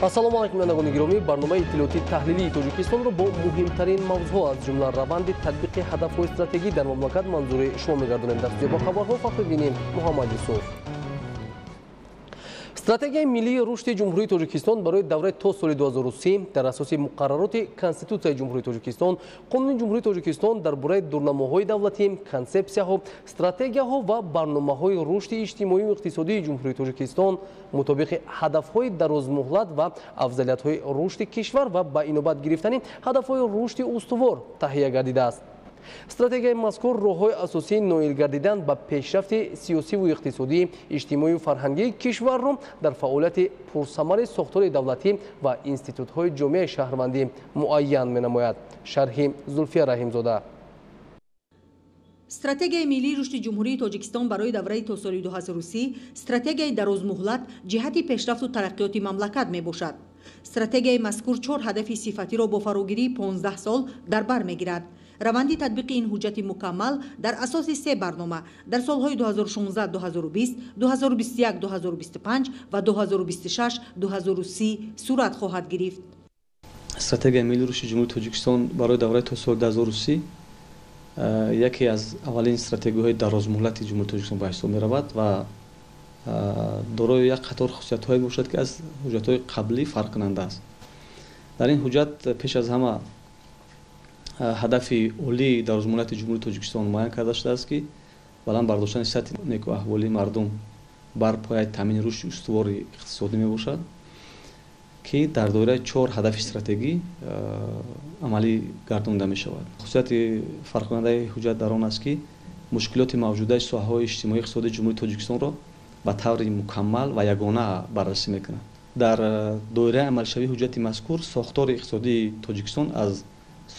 ассалому алайкум бинандагони гиромӣ, барномаи иттилоъотии таҳлилии тоҷикистонро бо муҳимтарин мавзӯъҳо аз ҷумла раванди татбиқи ҳадафҳои стратегӣ дар мамлакат манзури шумо мегардонем. Дар студия бо хабарҳо фахриддин Муҳаммад Юсуф. стратегияи миллии рушди ҷумҳурии тоҷикистон барои давраи то соли 2030 дар асоси муқаррароти конститутсияи ҷумҳурии тоҷикистон, қонуни ҷумҳурии тоҷикистон дар бораи дурнамоҳои давлатӣ, консепсияҳо, стратегияҳо ва барномаҳои рушди иҷтимоию иқтисодии ҷумҳурии тоҷикистон мутобиқи ҳадафҳои дарозмуҳлат ва афзалиятҳои рушди кишвар ва ба инобат гирифтани ҳадафҳои рушди устувор таҳия гардидааст. стратегияи мазкур роҳҳои асосии ноил гардидан ба пешрафти сиёсиву иқтисодӣ, иҷтимоию фарҳангии кишварро дар фаъолияти пурсамари сохтори давлатӣ ва институтҳои ҷомеаи шаҳрвандӣ муайян менамояд. шарҳи Зулфия Раҳимзода. стратегияи миллии рушди ҷумҳурии тоҷикистон барои давраи то соли 2030 стратегияи дарозмуҳлат ҷиҳати пешрафту тараққиёти мамлакат мебошад. стратегияи мазкур 4 ҳадафи сифатиро бо фарогирии 15 сол дар бар мегирад. раванди татбиқи ин ҳуҷҷати мукаммал дар асоси 3 барнома дар солҳои 2016-2020, 2021-2025 ва 2026-2030 сурат хоҳад гирифт. стратегияи миллии рушди ҷумҳурии тоҷикистон барои давраи то соли 2030 яке аз аввалин стратегияҳои дарозмуҳлати ҷумҳурии тоҷикистон ба ҳисоб меравад ва дорои як қатор хусусиятҳое бошад ки аз ҳуҷҷатҳои қаблӣ фарқкунанда аст. дар ин ҳуҷҷат пеш аз ҳама ҳадафи олии дарозмуҳлати ҷумҳурии тоҷикистон муайян карда шудааст ки баланд бардоштани сатҳи некуаҳволии мардум бар пояи таъмини рушди устувори иқтисодӣ мебошад ки дар доираи 4 ҳадафи стратегӣ амалӣ гардонида мешавад. хусусияти фарқкунандаи ҳуҷҷат дар он аст ки мушкилоти мавҷудаи соҳаҳои иҷтимоии иқтисодии ҷумҳурии тоҷикистонро ба таври мукаммал ва ягона баррасӣ мекунад. дар доираи амалшавии ҳуҷҷати мазкур сохтори иқтисодии тоҷикистон аз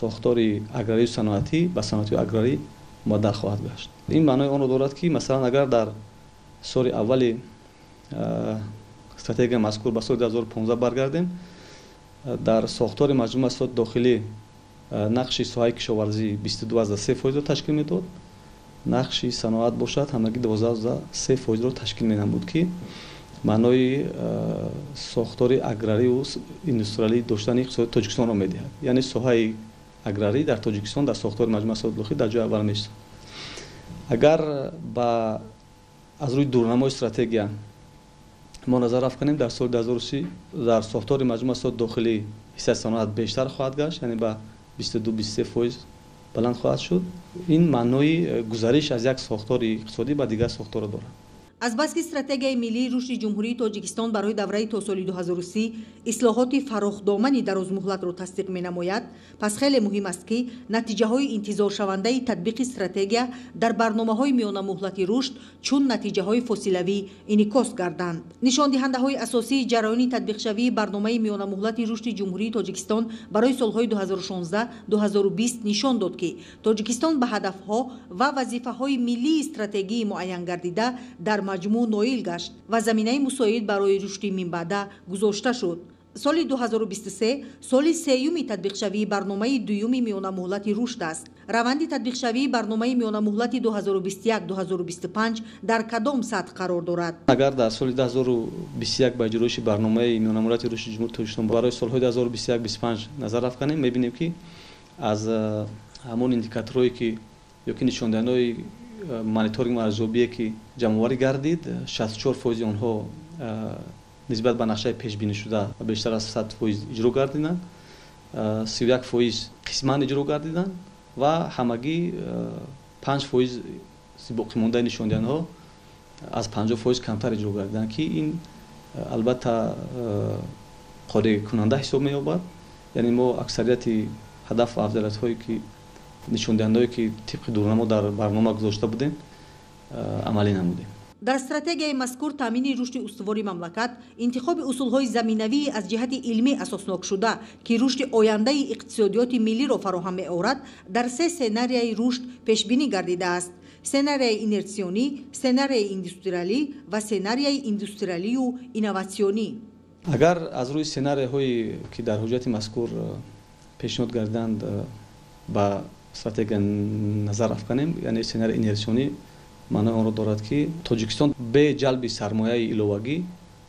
сохтори аграрию саноатӣ ба саноатию аграрӣ мубаддал хоҳад гашт. ин маънои онро дорад ки масалан агар дар соли аввали стратегия мазкур ба соли 2015 баргардем, дар сохтори маҷмӯи маҳсулоти дохилӣ нақши соҳаи кишоварзӣ 22.3% ташкил медод, нақши саноат бошад ҳамагӣ 12.3% ташкил менамуд ки маънои сохтори аграрию индустриалӣ доштани иқтисоди тоҷикистонро медиҳад. яъне соҳаи аграрӣ дар тоҷикистон дар сохтори маҷмӯи маҳсулоти дохилӣ дар ҷойи аввал мешавад. агар аз рӯи дурнамои стратегия мо назар афканем, дар соли 2030 дар сохтори маҷмӯи маҳсулоти дохилӣ ҳиссаи саноат бештар хоҳад гашт, яъне ба 22-23% баланд хоҳад шуд. ин маънои гузариш аз як сохтори иқтисодӣ ба дигар сохторро дорад. азбаски стратегияи миллии рушди ҷумҳурии тоҷикистон барои давраи то соли 2030 ислоҳоти фарохдомани дарозмуҳлатро тасдиқ менамояд, пас хеле муҳим аст ки натиҷаҳои интизоршавандаи татбиқи стратегия дар барномаҳои миёнамуҳлати рушд чун натиҷаҳои фосилавӣ инъикос гарданд. нишондиҳандаҳои асосии ҷараёни татбиқшавии барномаи миёнамуҳлати рушди ҷумҳурии тоҷикистон барои солҳои 2016-2020 нишон дод ки тоҷикистон ба ҳадафҳо ва вазифаҳои миллии стратегии муайян гардида дар маҷмӯъ ноил гашт ва заминаи мусоид барои рушди минбаъда гузошта шуд. соли 2023 соли сеюми татбиқшавии барномаи дуюми миёнамуҳлати рушд аст. раванди татбиқшавии барномаи миёнамуҳлати 2021-2025 дар кадом сатҳ қарор дорад? агар дар соли 2021 ба иҷроиши барномаи миёнамуҳлати рушди ҷумҳурии тоҷикистон барои солҳои 2021-25 назар афканем, мебинем ки аз ҳамон индикаторҳое ки ёки нишондиҳандаҳои мониторинг ва арзёбие ки ҷамъоварӣ гардид, 64% онҳо нисбат ба нақшаи пешбинишуда бештар аз 100% иҷро гардиданд, 31% қисман иҷро гардиданд ва ҳамагӣ 5% боқимондаи нишондиҳандаҳо аз 50% камтар иҷро гардиданд ки ин албатта қонеъкунанда ҳисоб меёбад. яъне мо аксарияти ҳадаф ва афзалиятҳое ки нишондиҳандаҳое ки тибқи дурнамо дар барнома гузошта будем амалӣ намудем. дар стратегияи мазкур таъмини рушди устувори мамлакат интихоби усулҳои заминавии аз ҷиҳати илмӣ асоснокшуда ки рушди ояндаи иқтисодиёти миллиро фароҳам меорад, дар 3 сценарияи рушд пешбинӣ гардидааст: сценарияи инерсионӣ, сценарияи индустриалӣ ва сценарияи индустриалию инноватсионӣ. агар аз рӯи сценарияҳое ки дар ҳуҷҷати мазкур пешниҳод гардиданд ба стратегия назар афканем, яъне сценарияи инерсионӣ маънои онро дорад ки тоҷикистон бе ҷалби сармояи иловагӣ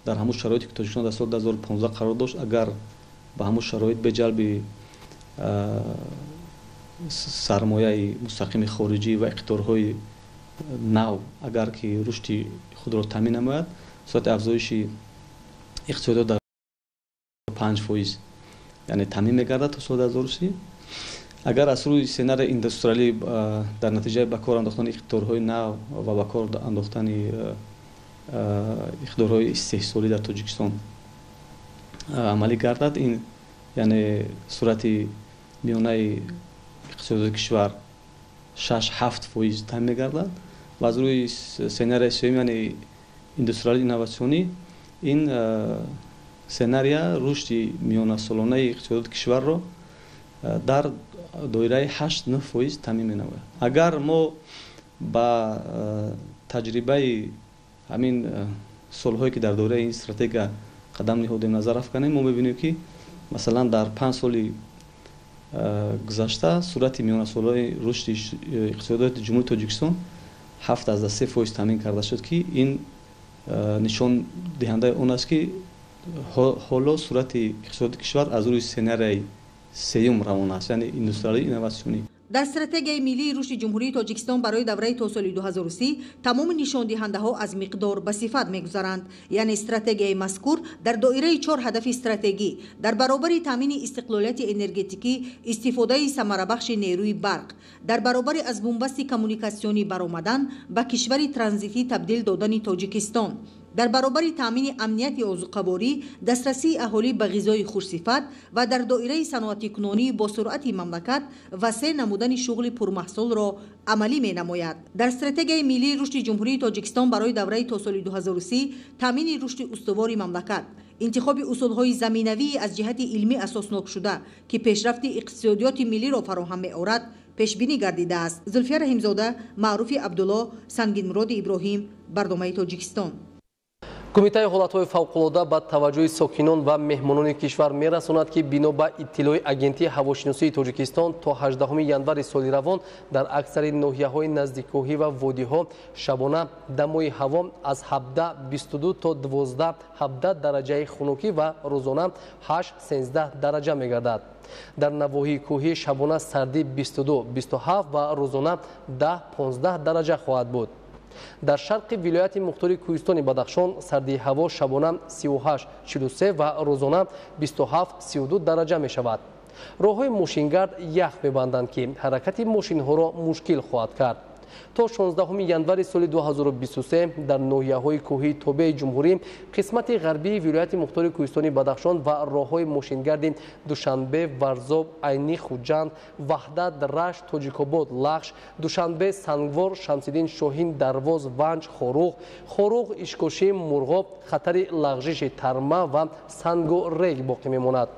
дар ҳамун шароите ки Тоҷикистон дар соли 2015 қарор дошт, агар ба ҳамун шароит бе ҷалби сармояи мустақими хориҷӣ ва иқтидорҳои нав агар ки рушди худро таъмин намояд, сурати афзоиши иқтисодиёт дар 5%, яъне таъмин мегардад то соли 2030. агар аз рӯи сценарии индустриалӣ дар натиҷаи ба кор андохтани иқтидорҳои нав ва ба кор андохтани иқтидорҳои истеҳсолӣ дар Тоҷикистон амалӣ гардад, ин яъне сурати миёнаи иқтисодиёти кишвар 6-7% таъмин мегардад ва аз рӯи сценарияи сеюм, яъне индустриалӣ инноватсионӣ, ин сценария рушди миёнасолонаи иқтисодиёти кишварро дар доираи 8-9% таъмин менамояд. агар мо ба таҷрибаи ҳамин солҳое ки дар доираи ин стратегия қадам ниҳодем назар афканем, мо мебинем ки масалан дар 5 соли гузашта сурати миёнасолаи рушди иқтисодиёти ҷумҳурии Тоҷикистон 7.3% таъмин карда шуд ки ин нишон диҳандаи он аст ки ҳоло сурати иқтисодиёти кишвар аз рӯи сценарияи сеюм равон аст, яъне индустриалӣ инноватсионӣ. дар стратегияи миллии рушди ҷумҳурии Тоҷикистон барои давраи то соли 2030 тамоми нишондиҳандаҳо аз миқдор ба сифат мегузаранд, яъне стратегияи мазкур дар доираи 4 ҳадафи стратегӣ дар баробари таъмини истиқлолияти энергетикӣ, истифодаи самарабахши нерӯи барқ, дар баробари аз бумбасти коммуникатсионӣ баромадан ба кишвари транзитӣ табдил додани Тоҷикистон, дар баробари таъмини амнияти озуқаворӣ, дастрасии аҳолӣ ба ғизои хушсифат ва дар доираи саноати кунонӣ бо суръати мамлакат васеъ намудани шуғли пурмаҳсулро амалӣ менамояд. дар стратегияи миллии рушди ҷумҳурии Тоҷикистон барои давраи то соли 2030 таъмини рушди устувори мамлакат, интихоби усулҳои заминавии аз ҷиҳати илмӣ асоснокшуда ки пешрафти иқтисодиёти миллиро фароҳам меорад пешбинӣ гардидааст. Зулфия Раҳимзода, Маъруфи Абдулло, Сангинмуроди Иброҳим, Барномаи Тоҷикистон. кумитаи ҳолатҳои фавқулода ба таваҷҷӯҳи сокинон ва меҳмонони кишвар мерасонад ки бино ба иттилои агентии ҳавошиносии Тоҷикистон то 18 январи соли равон дар аксари ноҳияҳои наздиккоҳӣ ва водиҳо шабона дамои ҳаво аз 17-22 то 12-17 дараҷаи хунукӣ ва рӯзона 8-13 дараҷа мегардад. дар навоҳии кӯҳӣ шабона сардӣ 22-27 ва рӯзона 10-15 дараҷа хоҳад буд. дар шарқи вилояти мухтори кӯҳистони Бадахшон сардии ҳаво шабона 38-43 ва рӯзона 27-32 дараҷа мешавад. роҳҳои мошингард ях мебанданд ки ҳаракати мошинҳоро мушкил хоҳад кард. то 16 январи соли 2023 дар ноҳияҳои кӯҳии тобеи ҷумҳурӣ, қисмати ғарбии вилояти мухтори кӯҳистони Бадахшон ва роҳҳои мошингарди Душанбе, Варзоб, Айни, Хуҷанд, Ваҳдат, Рашт, Тоҷикобод, Лахш, Душанбе, Сангвор, Шамсиддин Шоҳин, Дарвоз, Ванҷ, Хоруғ, Ишкошӣ, Мурғоб хатари лағжиши тарма ва сангу рег боқӣ мемонад.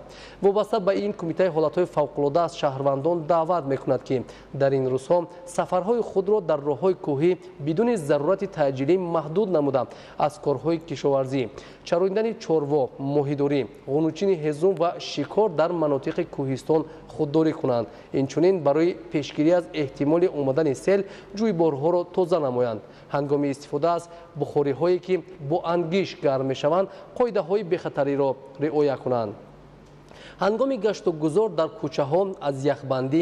вобаста ба ин кумитаи ҳолатҳои фавқулода аз шаҳрвандон даъват мекунад ки дар ин рӯзҳо сафарҳои худро дар роҳҳои кӯҳӣ бидуни зарурати таъҷилӣ маҳдуд намуда аз корҳои кишоварзӣ, чарониндани чорво, моҳидорӣ, ғунучини ҳезум ва шикор дар манотиқи кӯҳистон худдорӣ кунанд. инчунин барои пешгирӣ аз эҳтимоли омадани сел ҷӯйборҳоро тоза намоянд. ҳангоми истифода аз бухориҳое ки бо ангиш гарм мешаванд, қоидаҳои бехатариро риоя кунанд. ҳангоми гашту гузор дар кӯчаҳо аз яхбандӣ,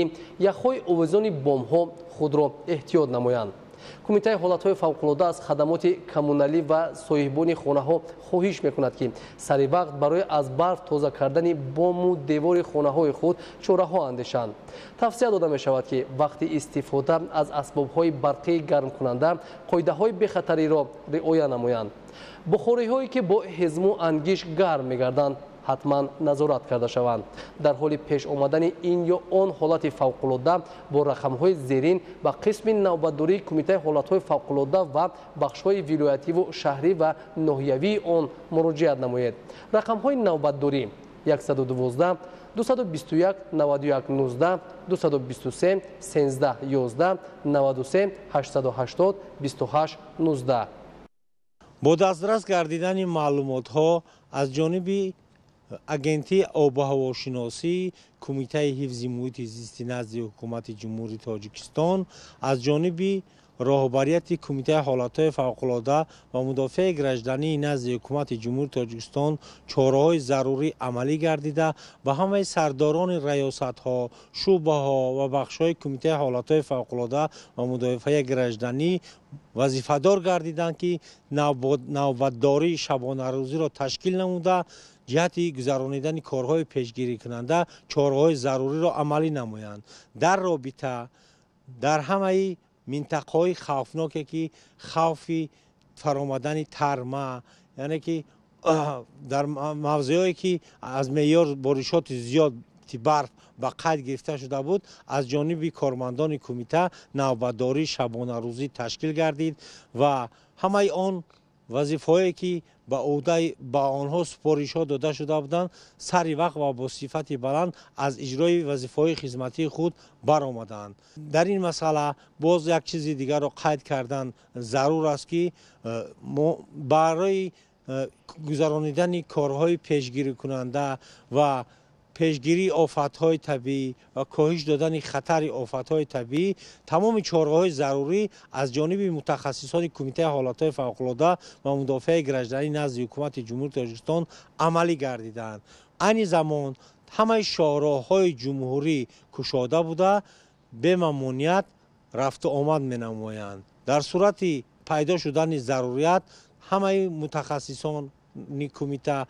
яхҳои овезони бомҳо худро эҳтиёт намоянд. кумитаи ҳолатҳои фавқулода аз хадамоти коммуналӣ ва соҳибони хонаҳо хоҳиш мекунад ки саривақт барои аз барф тоза кардани бому девори хонаҳои худ чораҳо андешанд. тавсия дода мешавад ки вақти истифода аз асбобҳои барқии гармкунанда қоидаҳои бехатариро риоя намоянд. бухориҳое ки бо ҳезму ангиш гарм мегарданд ҳатман назорат карда шаванд. дар ҳоли пеш омадани ин ё он ҳолати фавқулода бо рақамҳои зерин ба қисми навбатдории кумитаи ҳолатҳои фавқулода ва бахшҳои вилоятиву шаҳрӣ ва ноҳиявии он муроҷиат намоед. рақамҳои навбатдорӣ 112 221 91 19 223 13 11 93 880 28 19. бо дастрас гардидани маълумотҳо аз ҷониби агентии обуҳавошиносӣ, кумитаи ҳифзи муҳити зисти назди ҳукумати ҷумҳурии Тоҷикистон, аз ҷониби راهبریت کمیته حالات فوق‌العاده و مدافع گرجدانی نزد حکومت جمهوری تاجیکستان چاره‌های ضروری عملی گردیده و همه سرداران ریاست‌ها، شعبه‌ها و بخش‌های کمیته حالات فوق‌العاده و مدافع گرجدانی وظیفه‌دار گردیدند که نوبتداری شبانه روزی را تشکیل نموده جهت گذرانیدن کارهای پیشگیری کننده چاره‌های ضروری را عملی نمایند. در رابطه در همه منطقه‌های خوفناکی که خوف فرآمدن ترمه، یعنی که در موضعی که از معیار بارشات زیاد برف به قید گرفته شده بود، از جانب کارمندان کمیته نوبتداری شبانه روزی تشکیل گردید و همه آن وظیفه‌هایی که به عهده به آنها سپارش‌ها داده شده بودند سری وقت و با صفت بلند از اجرای وظیفه‌های خدمتی خود برآمدند. در این مسئله باز یک چیز دیگر را قید کردن ضرور است که برای گذرانیدن کارهای پیشگیری کننده و پیشگیری آفت‌های طبیعی و کاهش دادن خطر آفت‌های طبیعی تمام چاره‌های ضروری از جانب متخصصان کمیته حالات فوق‌العاده و مدافع گرجدانی نزد حکومت جمهوری تاجیکستان عملی گردیدند. این زمان همه شاهراه‌های جمهوری گشاده بوده به ممنوعیت رفت و آمد می‌نمایند. در صورت پیدا شدن ضرورت همه متخصصان کمیته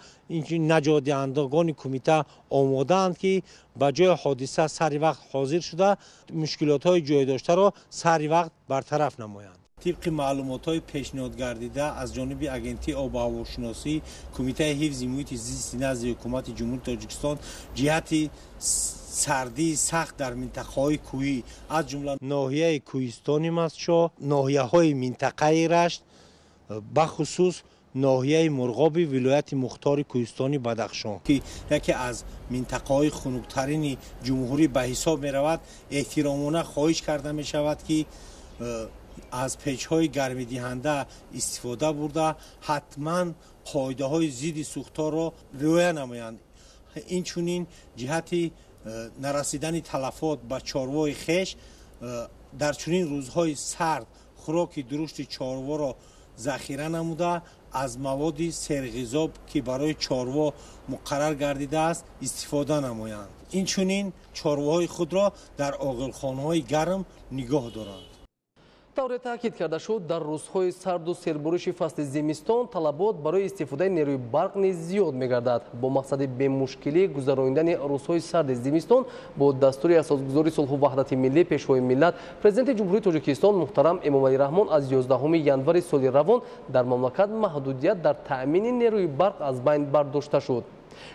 نجات دهندگان کمیته آماده‌اند که به جای حادثه سری وقت حاضر شده مشکلات‌های جای داشته را سری وقت برطرف نمایند. طبق معلومات‌های پیشنهاد گردیده از جانب اگنتی آب و هواشناسی کمیته حفظ محیط زیست نزد حکومت جمهوری تاجیکستان جهت سردی سخت در منطقه‌های کوهی از جمله ناحیه کوهستانی مستشاه، ناحیه‌های منطقه رشت، بخصوص ناحیه مرغابی ولایت مختار کوهستانی بدخشان که یکی از منطقه‌های خنک‌ترین جمهوری به حساب می‌رود، احترامانه خواهش کرده می‌شود که از پیچ‌های گرمی دهنده استفاده برده حتما قاعده‌های ضد سوختار را رعایت نمایند. این چنین جهت نرسیدن تلفات به چارواهای خویش در چنین روزهای سرد خوراک درشت چاروا را ذخیره نموده از مواد سرغذاب که برای چاروا مقرر گردیده است استفاده نمایند. این چنین چارواهای خود را در آغلخانه‌های گرم نگاه دارند. طور تاکید کرده شد در روزهای سرد و سربرش فصل زمستان طلبات برای استفاده نیروی برق نیز زیاد می‌گردد. با مقصد به مشکلی گذراندن روزهای سرد زمستان با دستور اساسگذاری صلح و وحدت ملی پیشوای ملت پرزیدنت جمهوری تاجیکستان محترم امامعلی رحمان از 11 ینور سال روان در مملکت محدودیت در تأمین نیروی برق از بین برداشته شد.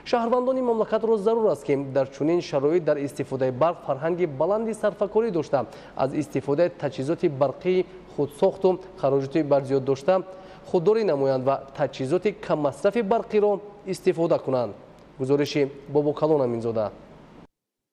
شهروندان مملکت را ضرور است که در چنین شرایط در استفاده برق فرهنگ بلندی صرفه‌کاری داشته از استفاده تجهیزات برقی خودساخت و خراجات برزیاد داشته خودداری نمایند و تجهیزات کم مصرف برقی را استفاده کنند. گزارش بابا کلان امینزاده.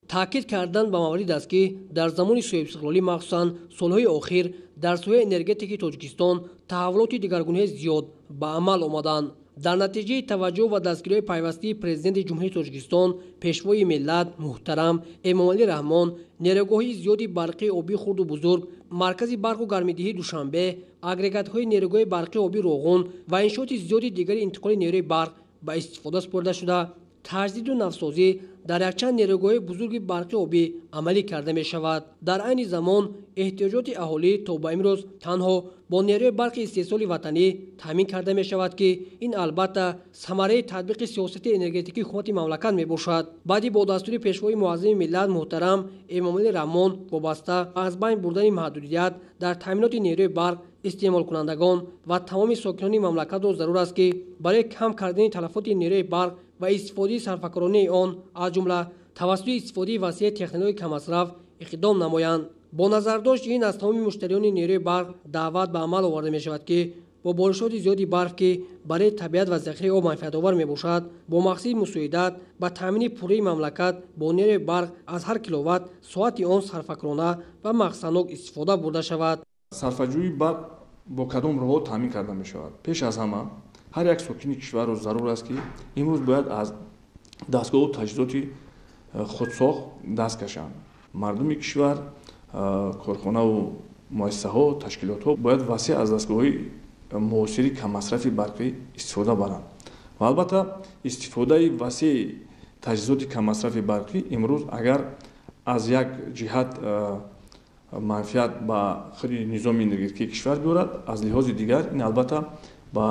تاکید کردند به موارد است که در زمان صاحب استقلالی مخصوصاً سالهای اخیر در سوی انرژتیکی تاجیکستان تحولات دیگرگونه زیاد به عمل آمدند. در نتیجه توجه و دستگیری پیوسته پرزیدنت جمهوری تاجیکستان پیشوای ملت محترم امامعلی رحمان نیروگاهی زیادی برقی آبی خرد و بزرگ، مرکز برق و گرمایدهی دوشنبه، اگریگات‌های نیروگاه برقی آبی روغن و انشاءات زیادی دیگر انتقال نیروی برق به استفاده سپرده شده تجدید و نوسازی در یکچند نیروگاه بزرگ برقی آبی عملی کرده می شود. در عین زمان احتیاجات اهالی تا به امروز تنها با نیروی برق استحصال وطنی تامین کرده می شود که این البته ثمره تطبیق سیاست انرژتیکی حکومت مملکت می باشد. بعدی با دستور پیشوای معظم ملت محترم امامعلی رحمان وابسته از بین بردن محدودیت در تامینات نیروی برق استعمال کنندگان و تمام ساکنان مملکت را ضرور است که برای کم کردن تلفات نیروی برق و استفاده صرفه‌کارانه آن از جمله توسط استفاده وسیع تکنولوژی کم مصرف اقدام نمایند. با نظر داشت این از تمام مشتریان نیروی برق دعوت به عمل آورده می شود که با بارشات زیادی برف که برای طبیعت و ذخیره آب منفعت آور می باشد با مقصد مساعدت به تامین پوره مملکت با نیروی برق از هر کیلووات ساعت آن صرفه‌کارانه و مقصدناک استفاده برده شود. صرفه‌جویی برق با کدام راه تامین کرده می شود؟ پیش از همه هر یک ساکن کشور را ضرور است که امروز باید از دستگاه و تجهیزات خودساخت دست کشند. مردم کشور کارخانه و муассисаҳо ташкилотҳо бояд васеъ аз дастгоҳҳои муосири каммасрафи барқӣ истифода баранд ва албатта истифодаи васеъи таҷҳизоти каммасрафи барқӣ имрӯз агар аз як ҷиҳат манфиат ба худи низоми энергетикии кишвар биёрад, аз лиҳози дигар ин албатта ба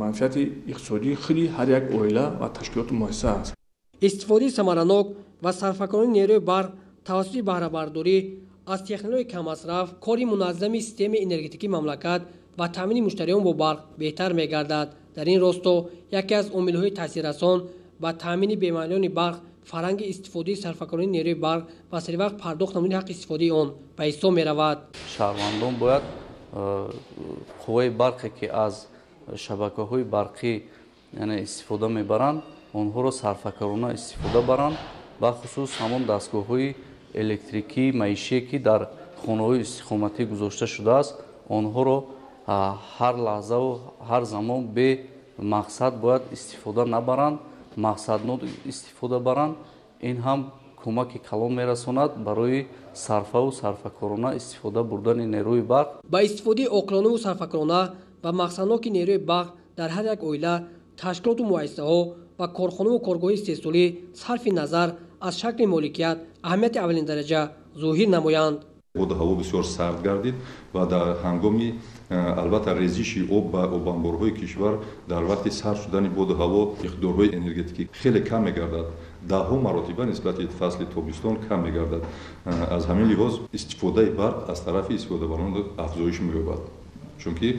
манфиати иқтисодии худи ҳар як оила ва ташкилоти муассиса аст. истифодаи самаранок ва сарфакони нерӯи барқ тавассути баҳрабардорӣ аз технологияи каммасраф кори муназзами системаи энергетикии мамлакат ва таъмини муштариён бо барқ беҳтар мегардад. дар ин росто яке аз омилҳои таъсиррасон ба таъмини бемаъниёни барқ фарҳанги истифодаи сарфакони нерӯи барқ ва сервақт пардохт намудани ҳаққи истифодаи он ба ҳисоб меравад. шаҳрвандон бояд қувваи барқе ки аз шабакаҳои барқӣ истифода мебаранд онҳоро сарфакорона истифода баранд, бахусус ҳамон дастгоҳҳои электрикӣ маишие ки дар хонаҳои истиқоматӣ гузошта шудааст, онҳоро ҳар лаҳзаву ҳар замон бе мақсад бояд истифода набаранд, мақсаднок истифода баранд. ин ҳам кӯмаки калон мерасонад барои сарфаву сарфакорона истифода бурдани нерӯи барқ. ба истифодаи оқилонаву сарфакорона ва мақсадноки нерӯи барқ дар ҳар як оила, ташкилоту муассисаҳо ва корхонаву коргоҳи истеҳсолӣ сарфи назар аз шакли моликият аҳамияти аввалиндараҷа зоҳир намоянд. боду ҳаво бисёр сард гардид ва дар ҳангоми албатта резиши об ба обанборҳои кишвар дар вақти сард шудани боду ҳаво иқтидорҳои энергетикӣ хеле кам мегардад, даҳҳо маротиба нисбати фасли тобистон кам мегардад. аз ҳамин лиҳоз истифодаи барқ аз тарафи истифодабарон афзоиш меёбад, чунки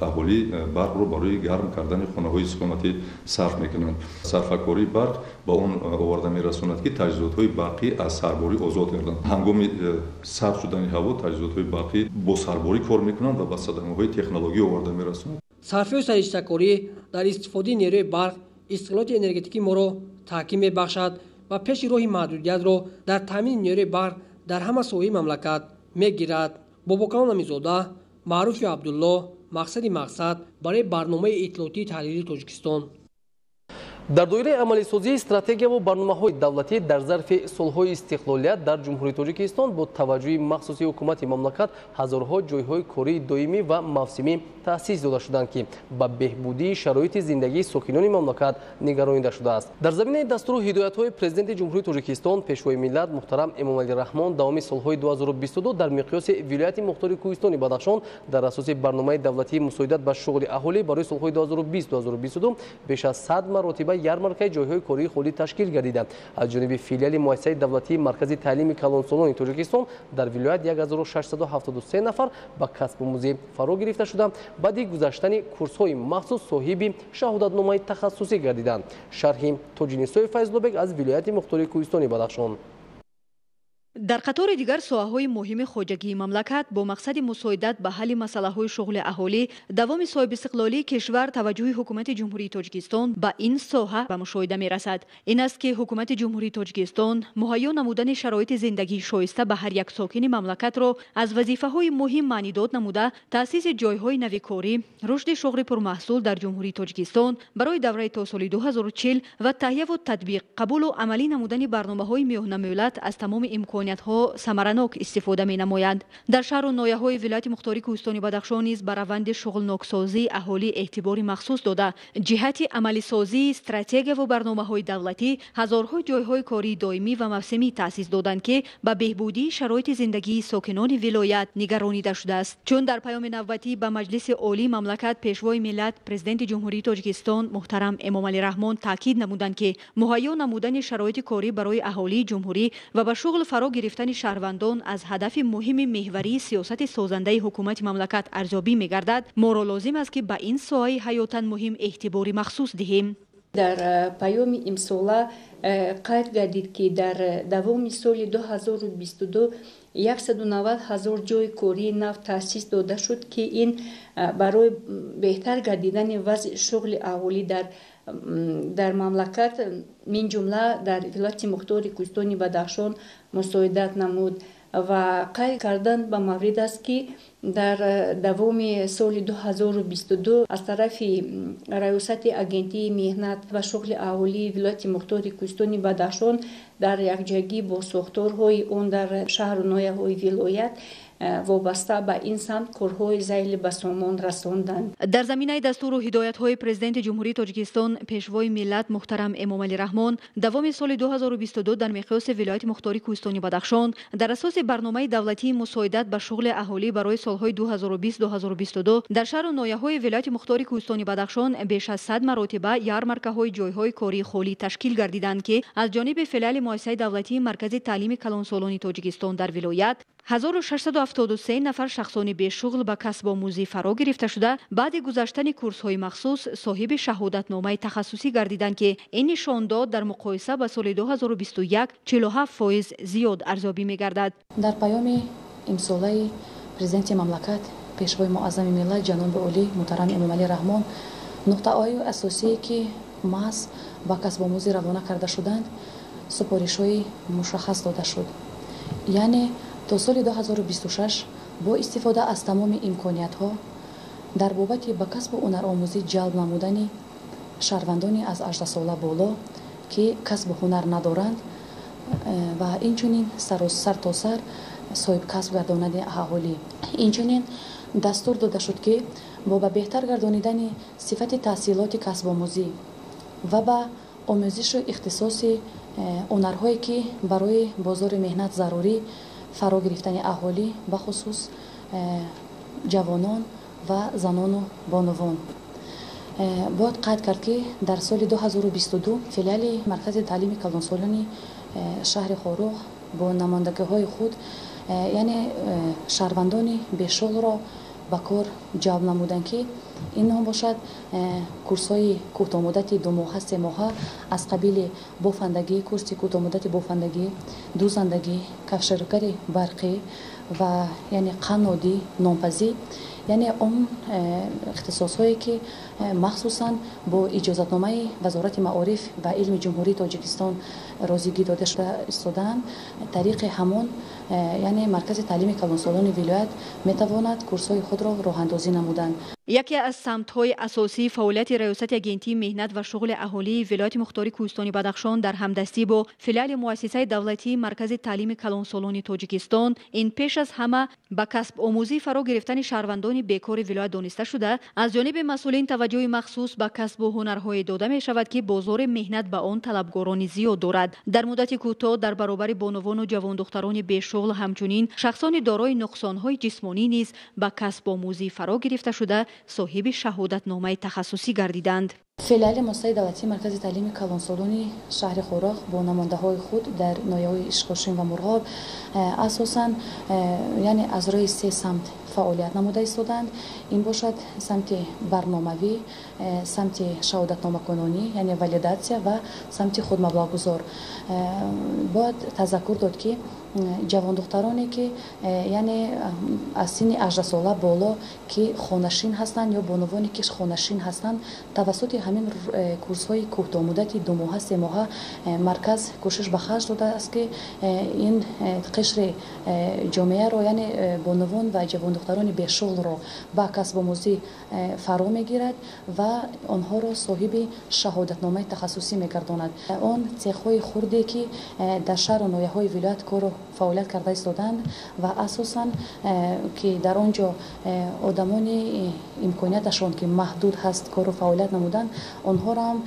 аҳолӣ барқро барои гарм кардани хонаҳои истиқоматӣ сарф мекунанд. сарфакории барқ ба он оварда мерасонад ки таҷҳизотҳои барқӣ аз сарборӣ озод гарданд. ҳангоми сард шудани ҳаво таҷҳизотҳои барқӣ бо сарборӣ кор мекунанд ва ба садамаҳои технологӣ оварда мерасонанд. сарфиёи сариштакорӣ дар истифодаи нерӯи барқ иstiqloti энергетикии моро таҳким мебахшад ва пеши роҳи маҳдудиятро дар таъмини нерӯи барқ дар ҳама соҳаи мамлакат мегирад. бобокалон амизода, маъруфи абдулло, мақсади мақсад барои барномаи иттилоотии таҳлилии Тоҷикистон. дар доираи амалисозии стратегия ва барномаҳои давлатӣ дар зарфи солҳои истиқлолият дар ҷумҳурии Тоҷикистон бо таваҷҷӯҳи махсуси ҳукумати мамлакат ҳазорҳо ҷойҳои кории доимӣ ва мавсимӣ таъсис дода шуданд, ки ба беҳбудии шароити зиндагии сокинони мамлакат нигаронида шудааст. дар заминаи дастуру ҳидоятҳои президенти ҷумҳурии Тоҷикистон пешвои миллат муҳтарам Эмомалӣ Раҳмон давоми солҳои 2022 дар миқёси вилояти мухтори Кӯҳистони Бадахшон дар асоси барномаи давлатии мусоидат ба шуғли аҳолӣ барои солҳои 2020-2022 беш аз 100 маротиба ярмаркаи ҷойҳои кории холӣ ташкил гардида. аз ҷониби филиали муассисаи давлатии маркази таълими калонсолони Тоҷикистон дар вилоят 1673 нафар ба касбомӯзӣ фаро гирифта шуда баъди гузаштани курсҳои махсус соҳиби шаҳодатномаи тахассусӣ гардиданд. шарҳи Тоҷинисои Файзлобек аз вилояти мухтори Кӯҳистони Бадахшон. дар қатори дигар соҳаҳои муҳими хоҷагии мамлакат бо мақсади мусоидат ба ҳалли масъалаҳои шуғли аҳолӣ давоми соҳибистиқлолии кишвар таваҷҷӯҳи ҳукумати ҷумҳурии Тоҷикистон ба ин соҳа ба мушоҳида мерасад. ин аст ки ҳукумати ҷумҳурии Тоҷикистон муҳайё намудани шароити зиндагии шоиста ба ҳар як сокини мамлакатро аз вазифаҳои муҳим маънидод намуда таъсиси ҷойҳои нави корӣ, рушди шуғли пурмаҳсул дар ҷумҳурии Тоҷикистон барои давраи то соли 2040 ва таҳияву татбиқ қабулу амалӣ намудани барномаҳои миёнамиллат аз тамоми имкон самаранок истифода менамоянд. дар шаҳру нояҳои вилояти мухтори Кӯҳистони Бадахшон низ ба раванди шуғлноксозии аҳолӣ эътибори махсус дода ҷиҳати амалисозии стратегия ва барномаҳои давлатӣ ҳазорҳо ҷойҳои кории доимӣ ва мавсимӣ таъсис доданд, ки ба беҳбудии шароити зиндагии сокинони вилоят нигаронида шудааст. чун дар паёми навбатӣ ба Маҷлиси олии мамлакат пешвои миллат президенти ҷумҳурии Тоҷикистон муҳтарам Эмомалӣ Раҳмон таъкид намуданд, ки муҳайё намудани шароити корӣ барои аҳолии ҷумҳурӣ ва ба шуғл фаро гирифтани шаҳрвандон аз ҳадафи муҳими меҳварии сиёсати созандаи ҳукумати мамлакат арзёбӣ мегардад, моро лозим аст ки ба ин соҳаи ҳаётан муҳим эътибори махсус диҳем. дар паёми имсола қайд гардид ки дар давоми соли 2022 190 000 ҷойи кории нав таъсис дода шуд, ки ин барои беҳтар гардидани вазъи шуғли аҳолӣ дар мамлакат мин ҷумла дар вилояти мухтори Кӯҳистони Бадахшон мусоидат намуд ва қайд кардан ба маврид аст, ки дар давоми соли 2022 аз тарафи раёсати агентии меҳнат ва шуғли аҳолии вилояти мухтори Кӯҳистони Бадахшон дар якҷоягӣ бо сохторҳои он дар шаҳру нояҳои вилоят وابسته به این سمت کارهای ذیلی به سامان رساندند. در زمینه دستور و هدایت‌های پرزیدنت جمهوری تاجیکستان پیشوای ملت محترم امامعلی رحمان دوام سال 2022 در مقیاس ولایت مختاری کوهستانی بدخشان در اساس برنامه دولتی مساعدت به شغل اهالی برای سالهای 2020-2022 در شهر و ناحیه‌های ولایت مختاری کوهستانی بدخشان بیش از 100 مراتبه یارمارکه‌های جایهای کاری خالی تشکیل گردیدند که از جانب فعال مؤسسه دولتی مرکز تعلیم کلانسالان تاجیکستان در ولایت 1673 نفر شخصان به شغل به کسب آموزی فرا گرفته شده بعد گذشتن کورس‌های مخصوص صاحب شهادتنامه تخصصی گردیدند که این نشان داد در مقایسه با سال 2021 47% زیاد ارزیابی می‌گردد. در پیام امساله پرزیدنت مملکت پیشوای معظم ملت جناب عالی محترم امامعلی رحمان نقطه‌های اساسی که محض با کسب آموزی روانه کرده شدند سپارش‌های مشخص داده شد. یعنی تا سال 2026 با استفاده از تمام امکانیت‌ها در بابت به کسب هنرآموزی جلب نمودن شهروندان از 18 ساله بالا که کسب هنر ندارند و اینچنین سر تا سر صاحب کسب گرداندن اهالی. اینچنین دستور داده شد که با به بهتر گردانیدن صفت تحصیلات کسب آموزی و با آموزش و اختصاص هنرهایی که برای بازار مهنت ضروری فرا گرفتن اهالی به خصوص جوانان و زنان و بانوان. باید قید کرد که در سال 2022 فعال مرکز تعلیم کلانسالان شهر خاروغ با نمایندگی‌های خود یعنی شهروندان به شغل را به کار جلب نمودند که این هم باشد کورس‌های کوتاه مدت 2 ماه 3 ماه از قبیل بافندگی، کورس کوتاه مدت بافندگی، دوزندگی، کفشرکاری برقی و یعنی قنادی نامپزی، یعنی اون اختصاص‌هایی که مخصوصاً با اجازتنامه وزارت معارف و علم جمهوری تاجیکستان رازیگی داده شده استادند طریق همان یعنی مرکز تعلیم کلانسالان ولایت میتواند کورس‌های خود را راه اندازی نمودند. یکی از سمت‌های اساسی فعالیت ریاست اگنتی مهنت و شغل اهالی ولایت مختاری کوهستانی بدخشان در همدستی با فعال مؤسسه دولتی مرکز تعلیم کلانسالان تاجیکستان این پیش از همه به کسب آموزی فرا گرفتن شهروندان بیکار ولایت دانسته شده از جانب مسئولین توجه مخصوص به کسب و هنرهای داده می شود که بازار مهنت به آن طلبگاران زیاد دارد. در مدت کوتاه در برابر بانوان و جوان دختران بیشغل همچنین شخصان دارای نقصان‌های جسمانی نیز به کسب آموزی فرا گرفته شده صاحب شهادتنامه تخصصی گردیدند. فعال مؤسسه دولتی مرکز تعلیم کلانسالان شهر خاروغ با نماینده‌های خود در ناحیه‌های اشکاشین و مرغاب اساساً یعنی از روی 3 سمت فعالیت نموده ایستادند. این باشد سمت برنامه‌ای، سمت شهادتنامه کنونی یعنی والیداسیا و سمت خود مبلغ‌گذار. باید تذکر داد که جوان دخترانی که یعنی از سن 18 ساله بالا که خانشین هستند یا بانوانی که خانشین هستند توسط همین کورس‌های کوتاه مدت 2 ماه 3 ماه مرکز کوشش به خرج داده است که این قشر جامعه را یعنی بانوان و جوان دختران به شغل را با کسب آموزی فرا میگیرد و آنها را صاحب شهادتنامه تخصصی میگرداند. آن سیخ‌های خردی که در شهر و ناحیه‌های ولایت کار فعالیت کرده ایستادند و اساساً که در آنجا آدمان امکانیتشان که محدود هست کار فعالیت نمودند آنها را هم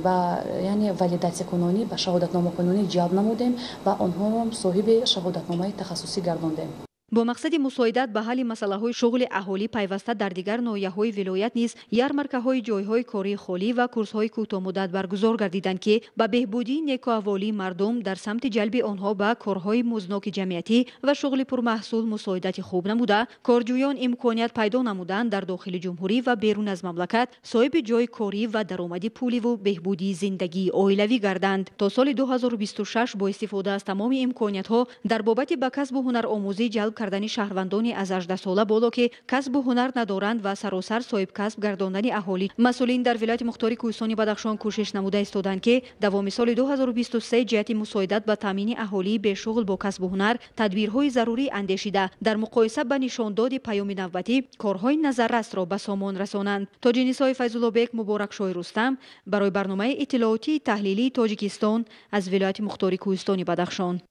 با یعنی والیداسیا کنونی به شهادتنامه کنونی جلب نمودیم و آنها را هم صاحب شهادتنامه تخصصی گرداندیم. با مقصد مساعدت به حل مسئله‌های شغل اهالی پیوسته در دیگر ناحیه‌های ولایت نیز یارمارکه‌های جایهای کاری خالی و کورس‌های کوتاه مدت برگزار گردیدند که به بهبودی نیکوحوالی مردم در سمت جلب آنها به کارهای مزناک جمعیتی و شغل پرمحصول مساعدت خوب نموده کارجویان امکانیت پیدا نمودند در داخل جمهوری و بیرون از مملکت صاحب جای کاری و درآمد پولی و بهبودی زندگی عائلوی گردند. تا سال 2026 با استفاده از تمام امکانیت‌ها در بابت به کسب هنرآموزی جلب کردن شهروندان از 18 ساله بالا که کسب و هنر ندارند و سراسر صاحب کسب گرداندن اهالی مسئولین در ولایت مختاری کوهستانی بدخشان کوشش نموده ایستادند که دوام سال 2023 جهت مساعدت به تامین اهالی به شغل با کسب و هنر تدبیرهای ضروری اندیشیده در مقایسه با نشانداد پیام نوبتی کارهای نظررس را به سامان رسانند. تاج نسای فیض‌الله بیگ مبارک شاه رستم برای برنامه اطلاعاتی تحلیلی تاجیکستان از ولایت مختاری کوهستانی بدخشان.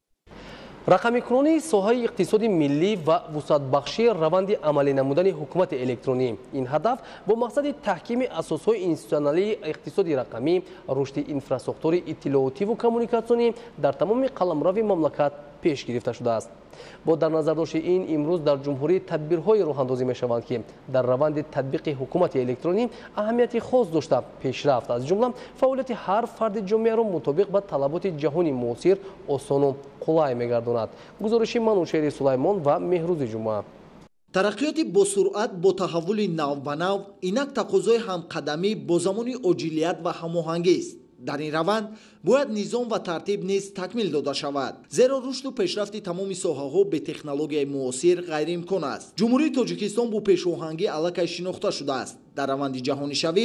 рақамикунонии соҳаи иқтисоди миллӣ ва вусъатбахшии раванди амалӣ намудани ҳукумати электронӣ. Ин ҳадаф бо мақсади таҳкими асосҳои институтсионалии иқтисоди рақамӣ, рушди инфраструктураи иттилоотиву коммуникатсионӣ дар тамоми қаламрави мамлакат пеш гирифта шудааст. бо дар назардошти ин имрӯз дар ҷумҳурӣ тадбирҳое роҳандозӣ мешаванд ки дар раванди татбиқи ҳукумати электронӣ аҳамияти хос дошта пешрафт, аз ҷумла фаъолияти ҳар фарди ҷомеаро мутобиқ ба талаботи ҷаҳони муосир осону қулай мегардонад. гузориши Манушери Сулаймон ва Меҳрӯзи Ҷумъа. тараққиёти босуръат бо таҳаввули нав ба нав инак тақозои ҳамқадамӣ бо замони оҷилият ва ҳамоҳангист. дар ин раванд бояд низом ва тартиб низ такмил дода шавад, зеро рушду пешрафти тамоми соҳаҳо бе технологияи муосир ғайриимкон аст. ҷумҳурии Тоҷикистон бо пешоҳангӣ аллакай шинохта шудааст. дар раванди ҷаҳонишавӣ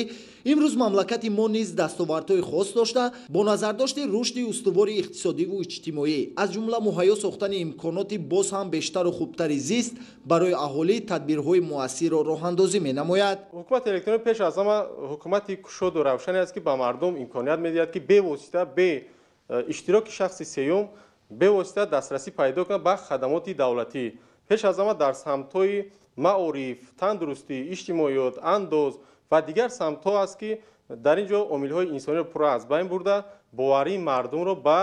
имрӯз мамлакати мо низ дастовардҳои хос дошта, бо назардошти рушди устувори иқтисодиву иҷтимоӣ, аз ҷумла муҳайё сохтани имконоти боз ҳам бештару хубтари зист барои аҳолӣ тадбирҳои муассирро роҳандозӣ менамояд. ҳукумати электронӣ пеш аз ҳама ҳукумати кушоду равшане аст ки ба мардум имконият медиҳад ки бевосита бе иштироки шахси сеюм бевосита дастрасӣ пайдо кунад ба хадамоти давлатӣ. пеш аз ҳама дар самтҳои маориф, тандурустӣ, иҷтимоиёт, андоз ва дигар самтҳо аст ки дар ин ҷо омилҳои инсониро пурра аз байн бурда боварии мардумро ба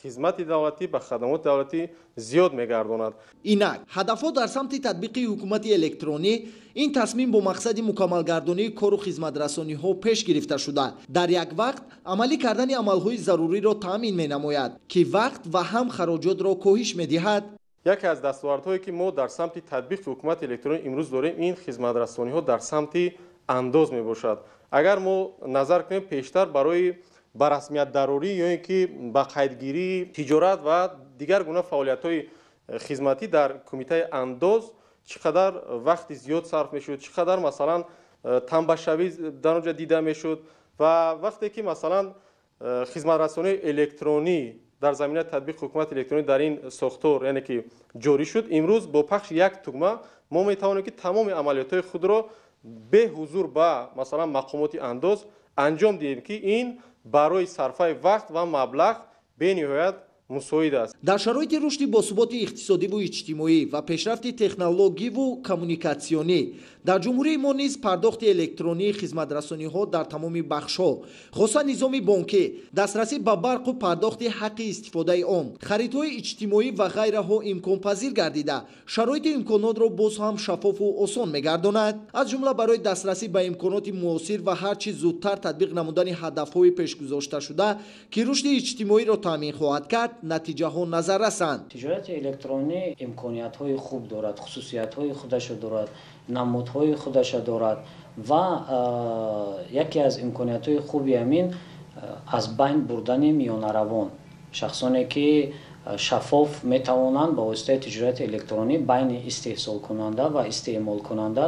хизмати давлатӣ, ба хадамоти давлатӣ зиёд мегардонад. инак ҳадафҳо дар самти татбиқи ҳукумати электронӣ ин тасмим бо мақсади мукаммалгардонии кору хизматрасониҳо пеш гирифта шуда, дар як вақт амалӣ кардани амалҳои заруриро таъмин менамояд, ки вақт ва ҳам хароҷотро коҳиш медиҳад. яке аз дастовардҳое ки мо дар самти татбиқи ҳукумати электронӣ имрӯз дорем, ин хизматрасониҳо дар самти андоз мебошад. агар мо назар кунем пештар барои ба расмиятдарорӣ ё ин ки ба қайдгирӣ, тиҷорат ва дигар гуна фаъолиятҳои хизматӣ дар кумитаи андоз чӣ қадар вақти зиёд сарф мешуд, чӣ қадар масалан танбашавӣ дар он ҷо дида мешуд ва вақте ки масалан хизматрасонии электронӣ дар заминаи татбиқи ҳукумати электронӣ дар ин сохтор яъне ки ҷорӣ шуд, имрӯз бо пахши як тугма мо метавонем ки тамоми амалиётҳои худро бе ҳузур ба масалан мақомоти андоз анҷом диҳем ки ин барои сарфаи вақт ва маблағ бениҳоят мусоид аст. дар шароити рушди босуботи иқтисодиву иҷтимоӣ ва пешрафти технологиву коммуникатсионӣ дар ҷумҳурии мо низ пардохти электронии хизматрасониҳо дар тамоми бахшҳо, хосан низоми бонкӣ, дастрасӣ ба барқу пардохти ҳаққи истифодаи он, харидҳои иҷтимоӣ ва ғайраҳо имконпазир гардида, шароити имконотро боз ҳам шаффофу осон мегардонад. аз ҷумла барои дастрасӣ ба имконоти муосир ва ҳарчи зудтар татбиқ намудани ҳадафҳои пешгузошташуда ки рушди иҷтимоиро таъмин хоҳад кард, натиҷаҳо назаррасанд. тиҷорати электронӣ имкониятҳои хуб дорад, хусусиятҳои худашро дорад, намудҳои худашро дорад ва яке аз имкониятҳои хуби ҳамин аз байн бурдани миёнаравон, шахсоне ки шаффоф метавонанд ба воситаи тиҷорати электронӣ байни истеҳсолкунанда ва истеъмолкунанда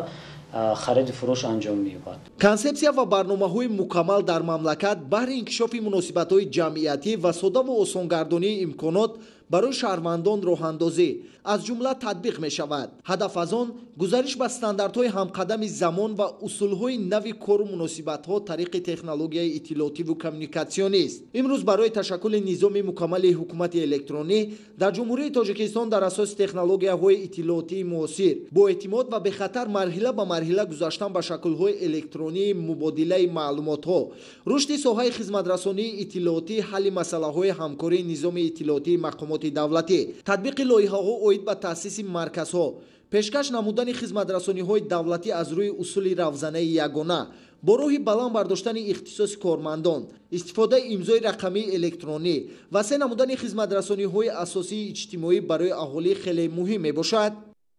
хариду фурӯш анҷом меёбад. консепсия ва барномаҳои мукаммал дар мамлакат баҳри инкишофи муносибатҳои ҷамъиятӣ ва содаву осонгардонии имконот барои шаҳрвандон роҳандозӣ аз ҷумла татбиқ мешавад. ҳадаф аз он гузариш ба стандартҳои ҳамқадами замон ва усулҳои нави кору муносибатҳо тариқи технологияи иттилоотиву коммуникатсионист. имрӯз барои ташаккули низоми мукаммали ҳукумати электронӣ дар ҷумҳурии Тоҷикистон дар асоси технологияҳои иттилоотии муосир бо эътимод ва бехатар марҳила ба марҳила гузаштан ба шаклҳои электронии мубодилаи маълумотҳо, рушди соҳаи хизматрасонии иттилоотӣ, ҳалли масъалаҳои ҳамкории низоми иттилоотии мақомоти давлатӣ, татбиқи лоиҳаҳо оид ба таъсиси марказҳо, пешкаш намудани хизматрасониҳои давлатӣ аз рӯи усули равзанаи ягона, бо роҳи баланд бардоштани ихтисоси кормандон, истифодаи имзои рақамии электронӣ ва се намудани хизматрасониҳои асосии иҷтимоӣ барои аҳолӣ хеле муҳим мебошад.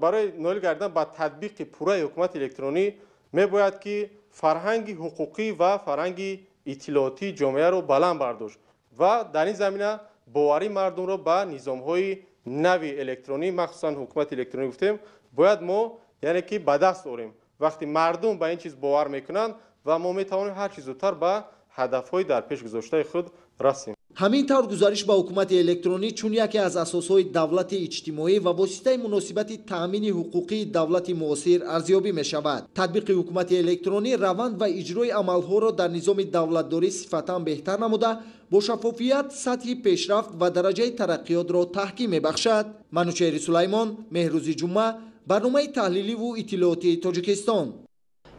барои ноил гардидан ба татбиқи пурраи ҳукумати электронӣ мебояд ки фарҳанги ҳуқуқӣ ва фарҳанги иттилоотии ҷомеаро баланд бардошт ва дар ин замина боварии мардумро ба низомҳои нави электронӣ, махсусан ҳукумати электронӣ гуфтем, бояд мо яъне ки ба даст орем. вақти мардум ба ин чиз бовар мекунанд ва мо метавонем ҳар чиз зудтар ба ҳадафҳои дар пеш гузоштаи худ расем. ҳамин тавр гузариш ба ҳукумати электронӣ чун яке аз асосҳои давлати иҷтимоӣ ва воситаи муносибати таъмини ҳуқуқии давлати муосир арзёбӣ мешавад. татбиқи ҳукумати электронӣ раванд ва иҷрои амалҳоро дар низоми давлатдорӣ сифатан беҳтар намуда, با شفافیت سطح پیشرفت و درجه ترقیات را تحکیم می‌بخشد. منوچهر سلیمان، مهروز جمعه، برنامه تحلیلی و اطلاعاتی تاجیکستان.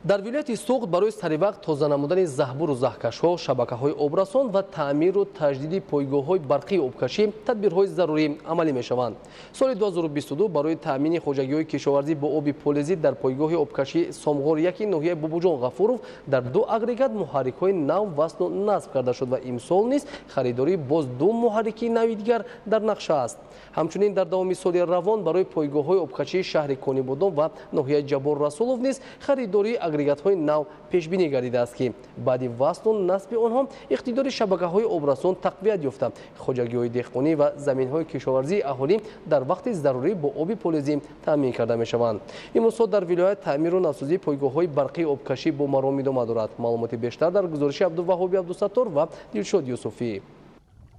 در ولایت سوخت برای سریع تازه نمودن زهبور و زهکش‌ها، شبکه‌های آبرسان و تعمیر و تجدید پایگاه‌های برقی آبکشی تدبیرهای ضروری عملی می‌شوند. سال 2022 برای تامین خوجگی‌های کشاورزی با آب پولزی در پایگاه آبکشی سامغور یکی ناحیه بابوجان غفورов در 2 اگریگات محرک‌های نو وصل و نصب کرده شد و امسال نیز خریداری باز 2 محرک نوی دیگر در نقشه است. همچنین در دوام سال روان برای پایگاه‌های آبکشی شهر کونیبودان و ناحیه جبار رسولов نیز خریداری اگریگات‌های نو پیش بینی گردیده است که بعد وصل و نصب آنها اقتدار شبکه‌های آبرسان تقویت یافته خوجگی‌های دهقانی و زمین‌های کشاورزی اهالی در وقت ضروری با آب پولزی تامین کرده می‌شوند. این موضوع در ولایت تعمیر و نوسازی پایگاه‌های برقی آبکشی با مرام ادامه دارد. معلومات بیشتر در گزارش عبدالوهاب عبدالستار و دلشاد یوسفی.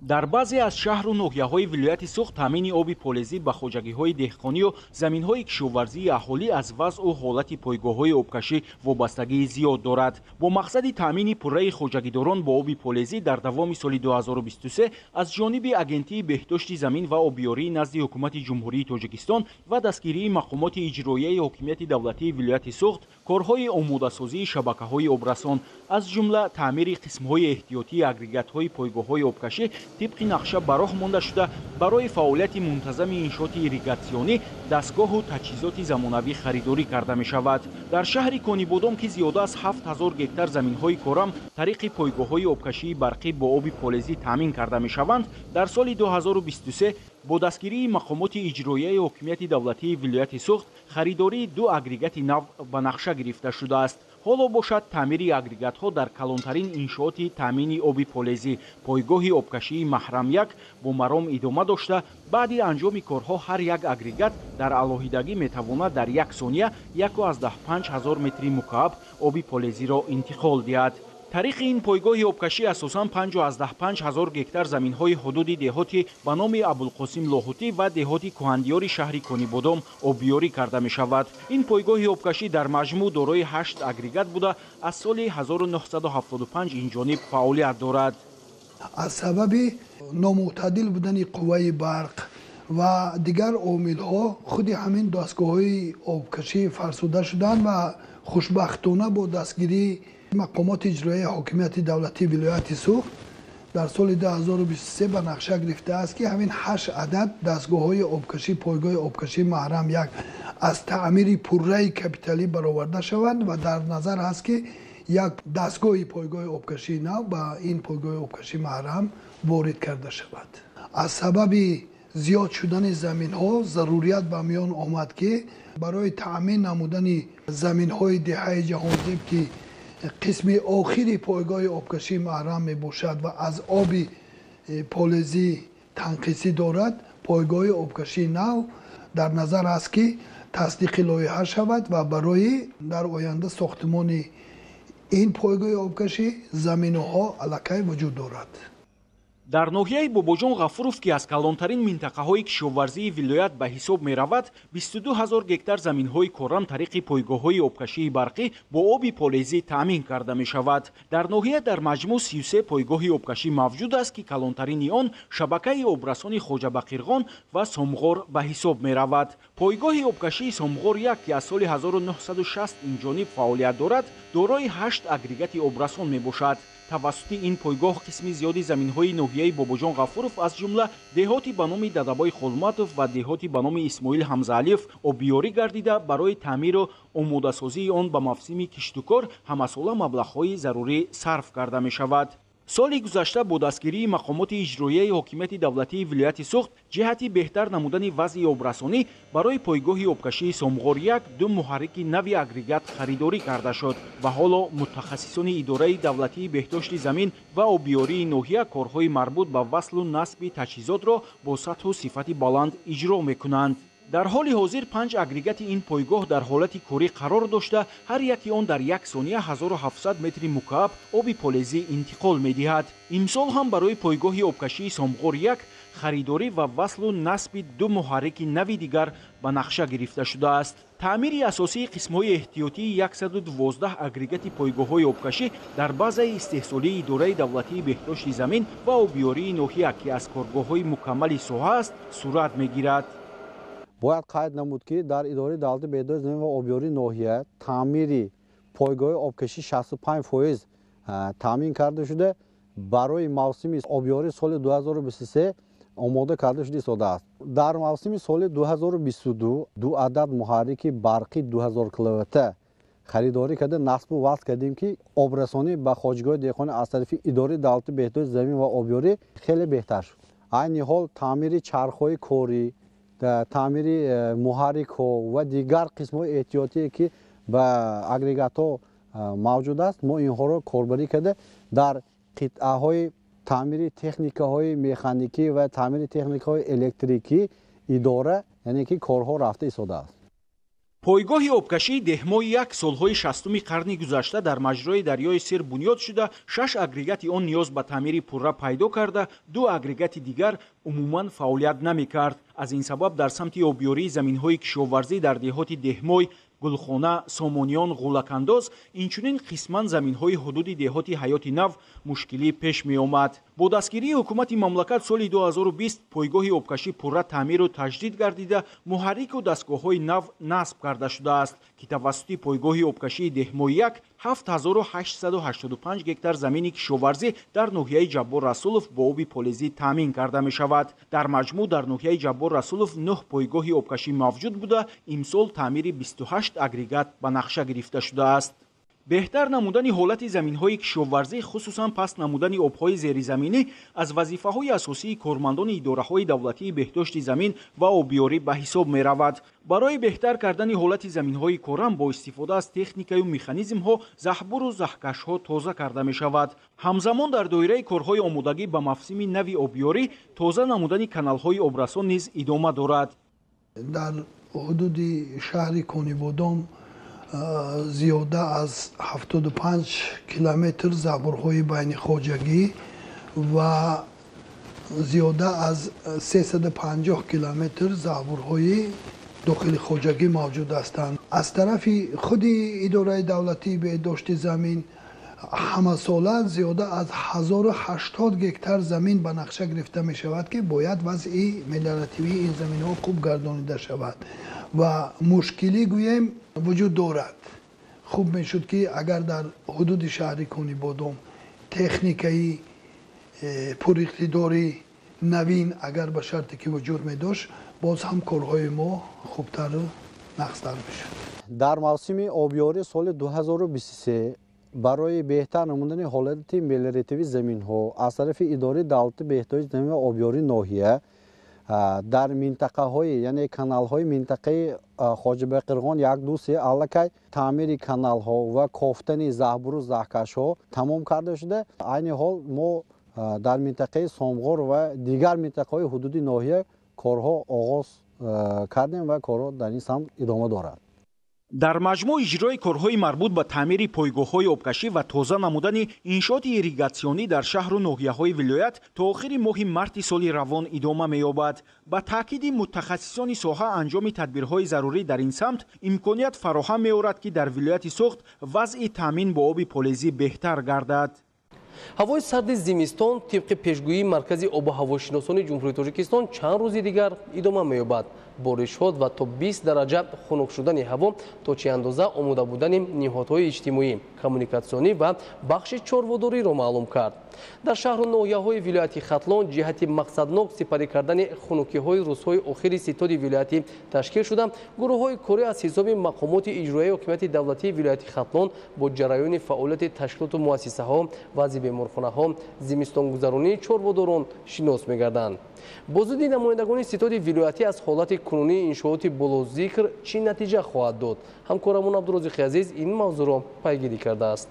در بعضی از شهر و ناحیه‌های ولایت سوخت تامین آب پولزی به خوجگی‌های دهقانی و زمین‌های کشاورزی اهالی از وضع و حالت پایگاه‌های آبکشی وابستگی زیاد دارد. با مقصد تامین پوره خوجگیداران با آب پولزی در دوام سال 2023 از جانب اگنتی بهداشت زمین و آبیاری نزد حکومت جمهوری تاجیکستان و دستگیری مقامات اجرایی حاکمیت دولتی ولایت سوخت کارهای آماده‌سازی شبکه‌های آبرسان از جمله تعمیر قسم‌های احتیاطی اگریگات‌های پایگاه‌های آبکشی طبق نقشه براه مانده شده برای فعالیت منتظم انشاءات ایریگاسیونی دستگاه و تجهیزات زمانوی خریداری کرده می شود. در شهر کونیبودان که زیاده از 7000 گکتار زمین‌های کورم طریق پایگاه‌های آبکشی برقی با آب پولزی تامین کرده می شوند، در سال 2023 با دستگیری مقامات اجرایی حاکمیت دولتی ولایت سوخت خریداری 2 اگریگات نو به نقشه گرفته شده است. حالا باشد تعمیر اگریگات‌ها در کلانترین انشاءات تامین آب پولزی پایگاه آبکشی محرم 1 با مرام ادامه داشته بعد انجام کارها هر یک اگریگات در علاهیدگی میتواند در 1 ثانیه 1.5000 متر مکعب آب پولزی را انتقال دهد. طریق این پایگاه آبکشی اساساً 5.5000 گکتار زمین‌های حدود دهاتی به نام ابوالقاسم لاهوتی و دهاتی کهندیار شهر کونیبودان آبیاری کرده می شود. این پایگاه آبکشی در مجموع دارای 8 اگریگات بوده از سال 1975 این جانب فعالیت دارد. از سبب نامعتدل بودن قوه برق و دیگر عوامل‌ها خود همین دستگاه‌های آبکشی فرسوده شدند و خوشبختانه با دستگیری مقامات اجرایی حاکمیت دولتی ولایت سوخت در سال 2023 به نقشه گرفته است که همین 8 عدد دستگاه‌های آبکشی پایگاه آبکشی محرم 1 از تعمیر پوره کپیتالی برآورده شوند و در نظر است که یک دستگاه پایگاه آبکشی نو به این پایگاه آبکشی محرم وارد کرده شود. از سبب زیاد شدن زمین‌ها ضروریت به میان آمد که برای تأمین نمودن زمین‌های دهه جهانزیب که قسم آخری پایگاه آبکشی محرم می باشد و از آب پولزی تنقیصی دارد، پایگاه آبکشی نو در نظر است که تصدیق لایحه شود و برای در آینده ساختمان این پایگاه آبکشی زمین‌ها الکی وجود دارد. در ناحیه بابوجان غفورов که از کلانترین منطقه‌های کشاورزی ولایت به حساب می‌رود 22000 گکتار زمین‌های کورم طریق پایگاه‌های آبکشی برقی با آب پولزی تامین کرده می‌شود. در ناحیه در مجموع 33 پایگاه آبکشی موجود است که کلانترین آن شبکه آبرسان خوجه بقیرغان و سامغور به حساب می‌رود. پایگاه آبکشی سامغور 1 که از سال 1960 این جانب فعالیت دارد دارای 8 اگریگات آبرسان میباشد. توسط این پایگاه قسمی زیادی زمین‌های ناحیه بابوجان غفورов از جمله دهاتی به نام ددابای خولماتوف و دهاتی به نام اسماعیل حمزعلیف آبیاری گردیده برای تعمیر و آماده‌سازی آن به موسم کشت و کار همساله مبلغ‌های ضروری صرف کرده می‌شود. سال گذشته با دستگیری مقامات اجرایی حاکمیت دولتی ولایت سوخت جهتی بهتر نمودن وضع آبرسانی برای پایگاه آبکشی سامغور 1 2 محرک نوی اگریگات خریداری کرده شد و حالا متخصصان اداره دولتی بهداشت زمین و آبیاری ناحیه کارهای مربوط به وصل و نصب تجهیزات را با سطح و صفت بلند اجرا میکنند. در حال حاضر 5 اگریگات این پایگاه در حالت کاری قرار داشته هر یکی آن در 1 ثانیه 1700 متر مکعب آب پولزی انتقال می‌دهد. امسال هم برای پایگاه آبکشی سامغور 1 خریداری و وصل و نصب 2 محرک نوی دیگر به نقشه گرفته شده است. تعمیر اساسی قسم‌های احتیاطی 112 اگریگات پایگاه‌های آبکشی در بازه استحصالی اداره دولتی بهداشت زمین و آبیاری ناحیه که از کارگاه‌های مکمل ساحه است صورت می‌گیرد. باید قید نمود که در اداره دولتی بهداشت زمین و آبیاری ناحیه تعمیر پایگاه آبکشی 65% تامین کرده شده. برای موسم آبیاری سال 2023 آماده کرده شده ایستاده است. در موسم سال 2022 2 عدد محرک برقی 2000 کیلووات خریداری کرده نصب و وصل کردیم که آبرسانی به خواجگاه دهقانی از طرف اداره دولتی بهداشت زمین و آبیاری خیلی بهتر شد. این حال تعمیر چرخ‌های کاری، تعمیر محرک ها و دیگر قسم‌های احتیاطی که به اگریگات ها موجود است ما اینها را کاربری کرده در قطعه های تعمیر تکنیک‌های مکانیکی و تعمیر تکنیک‌های الکتریکی اداره یعنی که کارها رفته ایستاده است. پایگاه آبکشی دهمای 1 سالهای 60 قرن گذشته در مجرای دریای سیر بنیاد شده 6 اگریگات آن نیاز به تعمیر پوره پیدا کرده 2 اگریگات دیگر عموما فعالیت نمی‌کرد. از این سبب در سمت آبیاری زمین‌های کشاورزی در دهات دهمای گلخانه، سامانیان، غولک‌انداز اینچنین قسماً زمین‌های حدود دهات حیات نو مشکلی پیش می‌آمد. با دستگیری حکومت مملکت سال 2020 پایگاه آبکشی پوره تعمیر و تجدید گردیده محرک و دستگاه‌های نو نصب کرده شده است که توسط پایگاه آبکشی دهمای 1 7885 گکتار زمین کشاورزی در ناحیه جبار رسولوف با آب پلیزی تامین کرده می شود. در مجموع در ناحیه جبار رسولوف 9 پایگاه آبکشی موجود بوده. امسال تعمیر 28 اگریگات به نقشه گرفته شده است. بهتر نمودن حالت زمین‌های کشاورزی خصوصاً پس نمودن آب‌های زیرزمینی از وظیفه‌های اساسی کارمندان اداره‌های دولتی بهداشت زمین و آبیاری به حساب می‌رود. برای بهتر کردن حالت زمین‌های کارم با استفاده از تکنیک و مکانیزم‌ها زهبور و زهکش‌ها تازه کرده می‌شود. همزمان در دایره کارهای آمادگی به موسم نوی آبیاری تازه نمودن کانال‌های آبرسان نیز ادامه دارد. در حدود شهر کنیبادام زیاده از 75 کیلومتر زبورهای بین خواجگی و زیاده از 350 کیلومتر زبورهای داخل خواجگی موجود هستند. از طرف خود اداره دولتی بهداشت زمین همه ساله زیاده از 1080 گکتار زمین به نقشه گرفته می شود که باید وضع ملیارتیوی این زمین ها خوب گردانیده شود و مشکلی گویم وجود دارد. خوب می شد که اگر در حدود شهر کنیبادام تکنیکی پر اقتداری نوین اگر به شرطی که وجود می داشت باز هم کارهای ما خوبتر و نقصتر می شد. در موسم آبیاری سال 2023 برای بهتر نمودن حالت ملیارتیوی زمین ها از طرف اداره دولتی بهداشت زمین و آبیاری ناحیه در منطقه های یعنی کانال های منطقه خواجه بقرغان 1-2-3 علاقه تعمیر کانال ها و کافتن زهبور و زهکش ها تمام کرده شده. این حال ما در منطقه سامغار و دیگر منطقه های حدودی ناحیه کارها آغاز کردیم و کارها در این سمت ادامه دارد. در مجموع اجرای کارهای مربوط به تعمیر پایگاه‌های آبکشی و تازه نمودن انشاءات ایریگاسیونی در شهر و ناحیه‌های ولایت تا آخر ماه مارس سال روان ادامه می‌یابد. با تاکید متخصصان ساحه انجام تدبیرهای ضروری در این سمت امکانیت فراهم می‌آورد که در ولایت سوخت وضع تامین با آب پلیزی بهتر گردد. ҳавои сарди зимистон тибқи пешгӯии маркази обу ҳавошиносони ҷумҳурии тоҷикистон чанд рӯзи дигар идома меёбад. боришҳо ва то 20 дараҷа хунук шудани ҳаво то чӣ андоза омода будани ниҳодҳои иҷтимоӣ, коммуникатсионӣ ва бахши чорводориро маълум кард. дар шаҳру ноҳияҳои вилояти хатлон ҷиҳати мақсаднок сипарӣ кардани хунукиҳои рӯзҳои охири ситоди вилоятӣ ташкил шуда гурӯҳҳои корӣ аз ҳисоби мақомоти иҷроияи ҳокимияти давлатии вилояти хатлон бо ҷараёни фаъолияти ташкилоту муассисаҳо, вазъи беморхонаҳо, зимистонгузаронии чорводорон шинос мегарданд. бо зудди намояндагони ситоди вилоятӣ аз ҳолати кунунии иншооти болозикр чӣ натиҷа хоҳад дод? ҳамкорамон абдурозиқи азиз ин мавзӯъро пайгирӣ кардааст.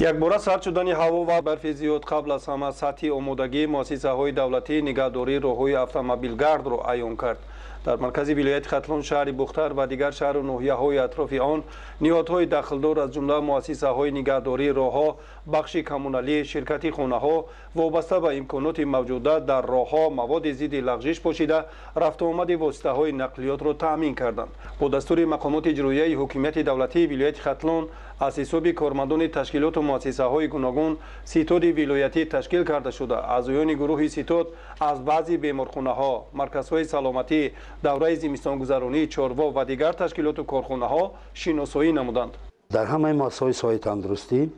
якбора сард шудани ҳаво ва барфи зиёд қабл аз ҳама сатҳи омодагии муассисаҳои давлатӣ нигаҳдории роҳҳои автомобилгардро аён кард. در مرکز ولایت خطلون شهر بختر و دیگر شهر و ناحیه‌های اطراف آن نهادهای دخلدار از جمله مؤسسه‌های نگهداری راه‌ها، بخش کمونالی، شرکتی خانه‌ها وابسته به امکانات موجوده در راه‌ها مواد ضد لغزش پوشیده رفت و آمد واسطه‌های نقلیات را تأمین کردند. با دستور مقامات اجرایی حکومت دولتی ولایت خطلون از حساب کارمندان تشکیلات و مؤسسه‌های گوناگون ستاد ولایتی تشکیل کرده شده. اعضایان گروه ستاد از بعضی بیمارخانه‌ها، مرکزهای سلامتی، دوره زمستانگذرانی، چاروا و دیگر تشکیلات و کارخانه‌ها شناسایی نمودند. در همه مؤسسه‌های سایه تندرستی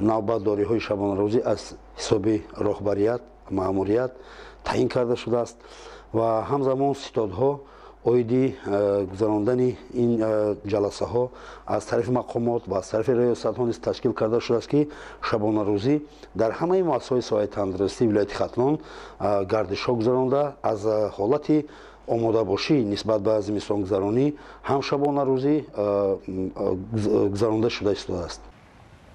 نوبتداری‌های شبانه‌روزی از حساب رهبریت، مأموریت تعیین کرده شده است و همزمان ستادها اویدی گذراندن این جلسه ها از طرف مقامات و از طرف ریاست ها نیز تشکیل کرده شده است که شبانه روزی در همه مؤسسه‌های سایه تندرستی ولایت خطلون گردش ها گذرانده از حالت آماده باشی نسبت به زمستانگذرانی هم شبانه روزی گذرانده شده است.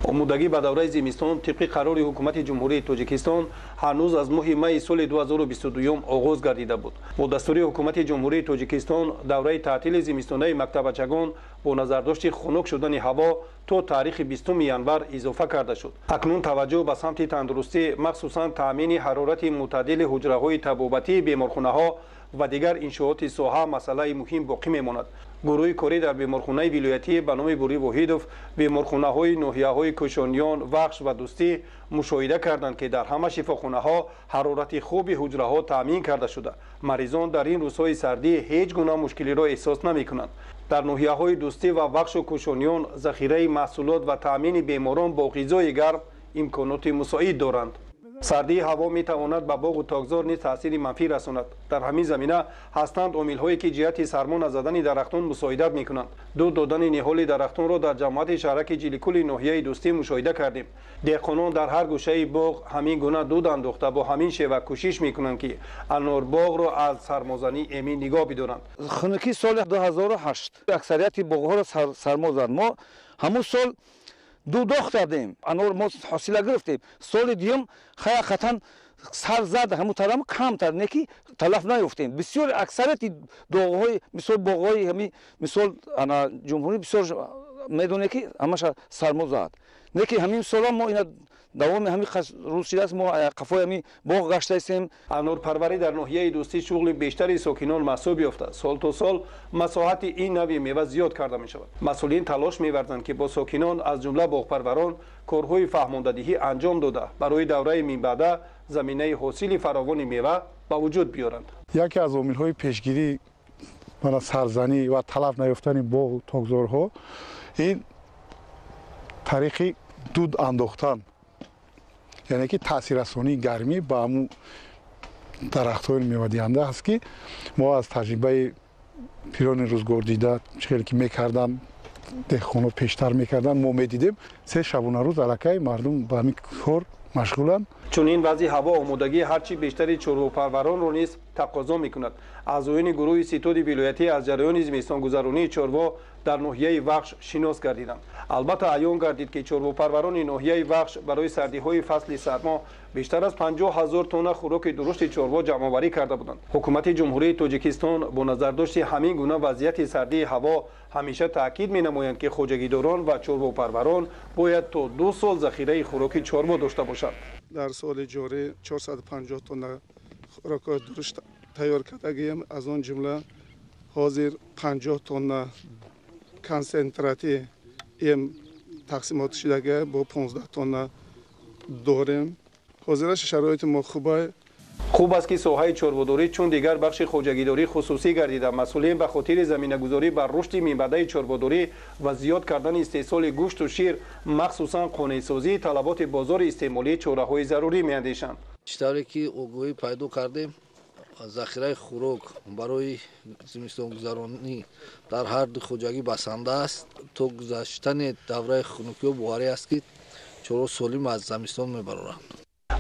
آمودگی به دوره زمستان طبق قرار حکومت جمهوری تاجیکستان هنوز از ماه می سال 2022 آغاز گردیده بود. با دستور حکومت جمهوری تاجیکستان دوره تعطیل زمستانه مکتبچگان با نظرداشت خنک شدن هوا تا تاریخ 20 ینور اضافه کرده شد. اکنون توجه به سمت تندرستی مخصوصا تامین حرارت معتدل حجره‌های طبابتی بیمارخانه‌ها و دیگر انشاءات ساحه مسئله مهم باقی میماند. گروه کاری در بیمارخانه ولایتی به نام بوری واحدوف بیمارخانه‌های ناحیه‌های کوشانیان، وخش و دوستی مشاهده کردند که در همه شفاخانه‌ها حرارت خوب حجره‌ها تامین کرده شده. مریضان در این روزهای سردی هیچ گونه مشکلی را احساس نمی‌کنند. در ناحیه‌های دوستی و وخش و کوشانیان ذخیره محصولات و تامین بیماران با غذای گرم امکانات مساعد دارند. سردی هوا می تواند به باغ و تاکزار نیز تاثیر منفی رساند. در همین زمینه هستند عامل‌هایی که جهت سرما نزدن درختان مساعدت می‌کنند. دود دادن نهال درختان را در جماعت شهرک جلیکول ناحیه دوستی مشاهده کردیم. دهقانان در هر گوشه باغ همین گونه دود انداخته با همین شیوه کوشش می‌کنند که انار باغ را از سرمازنی امین نگاه بدارند. خنکی سال 2008 اکثریت باغ‌ها را سرما زد. ما همون سال دو داغ کردیم، انار ما حاصل گرفتیم. سال دیگه حقیقتا سر زد همون طرف کمتر نکی تلف نیفتیم. بسیار اکثریت داغ‌های مثل باغ‌های همین مثل انا جمهوری بسیار میدونه که همش سرما زد. نکی همین سال ما اینا دوام همین روز شده است ما قفای همین باغ گشته هستیم. انار پروری در ناحیه دوستی شغل بیشتری ساکنان محسوب یافته. سال تا سال مساحت این نوع میوه زیاد کرده می شود. مسئولین تلاش می‌ورزند که با ساکنان از جمله باغپروران کارهای فهماندهی انجام داده برای دوره من بعد زمینه حاصل فراوان میوه به وجود بیارند. یکی از عامل‌های پیشگیری برای سرزنی و تلف نیافتن باغ و تاکزارها این طریق دود انداختن، یعنی که تاثیررسانی گرمی به همون درخت‌های میوه دهنده است که ما از تجربه پیران روزگار دیده چیزی که میکردن دهقانا پیشتر میکردن ما میدیدیم سه شبانه روز الکی مردم به همین کار مشغولند. چون این وضع هوا آمادگی هرچی بیشتری چرواپروران را نیز تقاضا میکند. اعضایان گروه ستاد ولایتی از جریان زمستانگذرانی چروا در ناحیه وخش شناس گردیدند. البته عیان گردید که چرواپروران ناحیه وخش برای سردی‌های فصل سرما بیشتر از 50,000 تن خوراک درشت چروا جمع‌آوری کرده بودند. حکومت جمهوری تاجیکستان با نظرداشت همین گونه وضعیت سردی هوا همیشه تاکید می‌نمایند که خوجگیداران و چرواپروران باید تا 2 سال ذخیره خوراک چروا داشته باشند. در سال جاری 450 تن خوراک درشت تیار کردگیم، از آن جمله حاضر 50 تن کنسنتراتی ایم تقسیمات شده با 15 تن داریم. حاضرش شرایط ما خوبه. خوب است که ساحه چربه‌داری چون دیگر بخش خوجگیداری خصوصی گردیده. مسئولین به خاطر زمینه‌گذاری بر رشد منبع چربه‌داری و زیاد کردن استحصال گوشت و شیر مخصوصا قانع‌سازی طلبات بازار استعمالی چاره‌های ضروری می‌اندیشند. بیشتری که آگاهی پیدا کردیم ذخیره خوراک برای زمستانگذرانی در هر دو خوجگی بسنده است تا گذشتن دوره خنکی و بهاری است که چرا سالم از زمستان میبرند.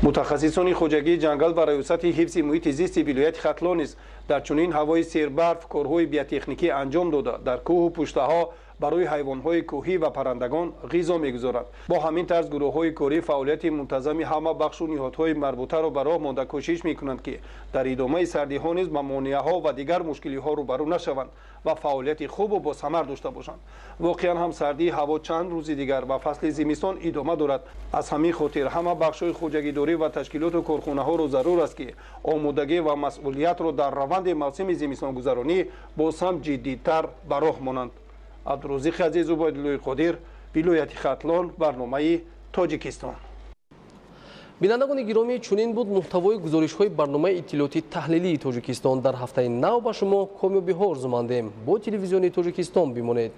متخصصان خوجگی جنگل و ریاست حفظ محیط زیست ولایت خطلون در چنین هوای سربرف کارهای بیوتکنیکی انجام داده. در کوه و پشته‌ها барои ҳайвонҳои кӯҳӣ ва паррандагон ғизо мегузоранд. бо ҳамин тарз гурӯҳҳои корӣ фаъолияти мунтазами ҳама бахшу ниҳодҳои марбутаро ба роҳ монда кӯшиш мекунанд ки дар идомаи сардиҳо низ ба монеаҳо ва дигар мушкилиҳо рӯбарӯ нашаванд ва фаъолияти хубу босамар дошта бошанд. воқеан ҳам сардии ҳаво чанд рӯзи дигар ва фасли зимистон идома дорад. аз ҳамин хотир ҳама бахшҳои хуҷагидорӣ ва ташкилоту корхонаҳоро зарур аст ки омодагӣ ва масъулиятро дар раванди мавсими зимистонгузаронӣ боз ҳам ҷиддитар ба роҳ монанд. абдурозиқи азизу боидилои қодир, вилояти хатлон, барномаи тоҷикистон. бинандагони гиромӣ, чунин буд муҳтавои гузоришҳои барномаи иттилоъоти таҳлилии тоҷикистон. дар ҳафтаи нав ба шумо комёбиҳо орзу мандем. бо телевизиони тоҷикистон бимонед.